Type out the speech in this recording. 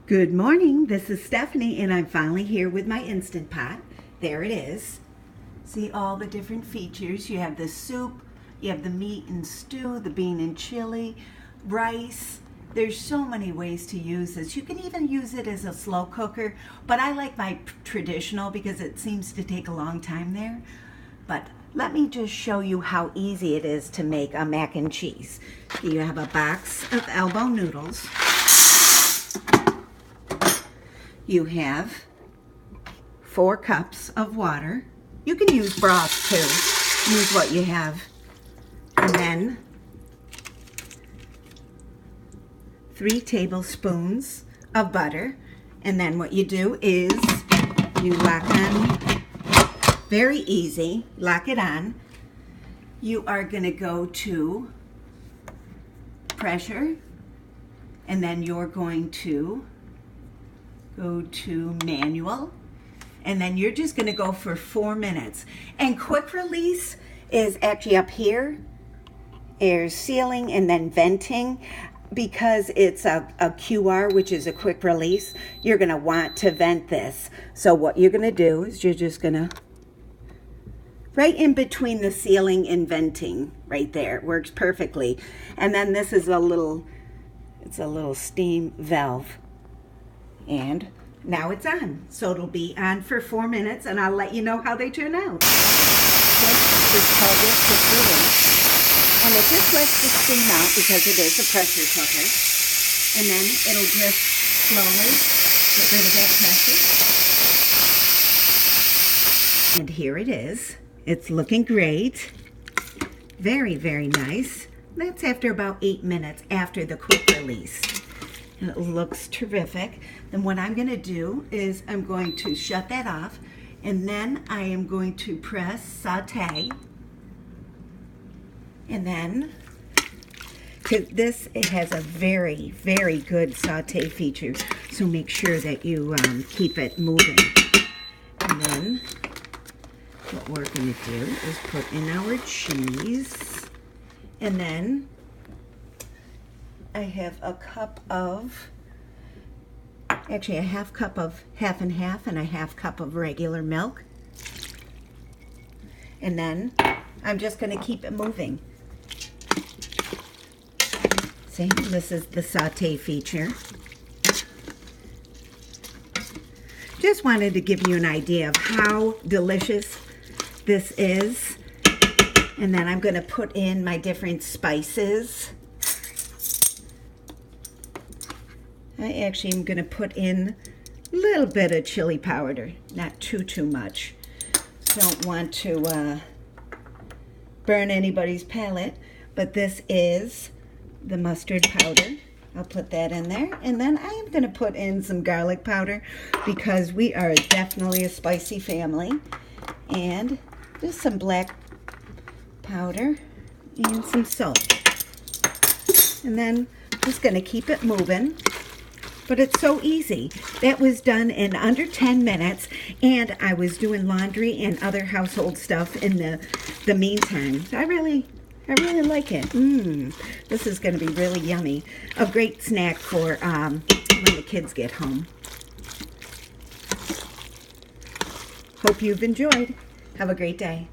Good morning, this is Stephanie and I'm finally here with my Instant Pot. There it is. See all the different features. You have the soup, you have the meat and stew, the bean and chili, rice. There's so many ways to use this. You can even use it as a slow cooker, but I like my traditional because it seems to take a long time there. But let me just show you how easy it is to make a mac and cheese. You have a box of elbow noodles. You have 4 cups of water. You can use broth too. Use what you have. And then 3 tablespoons of butter. And then what you do is you lock on, very easy, lock it on. You are gonna go to pressure, and then you're going to go to manual, and then you're just going to go for 4 minutes. And quick release is actually up here, air sealing and then venting. Because it's a QR, which is a quick release, you're going to want to vent this. So what you're going to do is you're just going to, right in between the sealing and venting, right there, it works perfectly. And then this is it's a little steam valve. And now it's on. So it'll be on for 4 minutes and I'll let you know how they turn out. This is called a quick release. And it just lets the steam out because it is a pressure cooker. And then it'll just slowly get rid of that pressure. And here it is. It's looking great. Very, very nice. That's after about 8 minutes after the quick release. And it looks terrific. Then what I'm going to do is I'm going to shut that off, and then I am going to press sauté. And then it has a very, very good sauté feature, so make sure that you keep it moving. And then what we're going to do is put in our cheese, and then I have a cup of, actually a half cup of half and half and a half cup of regular milk. And then I'm just going to keep it moving. See, this is the sauté feature. Just wanted to give you an idea of how delicious this is. And then I'm going to put in my different spices. I actually am going to put in a little bit of chili powder, not too much. Don't want to burn anybody's palate, but this is the mustard powder. I'll put that in there, and then I am going to put in some garlic powder because we are definitely a spicy family, and just some black powder and some salt. And then just going to keep it moving. But it's so easy. That was done in under 10 minutes, and I was doing laundry and other household stuff in the meantime. I really like it. This is going to be really yummy. A great snack for when the kids get home. Hope you've enjoyed. Have a great day.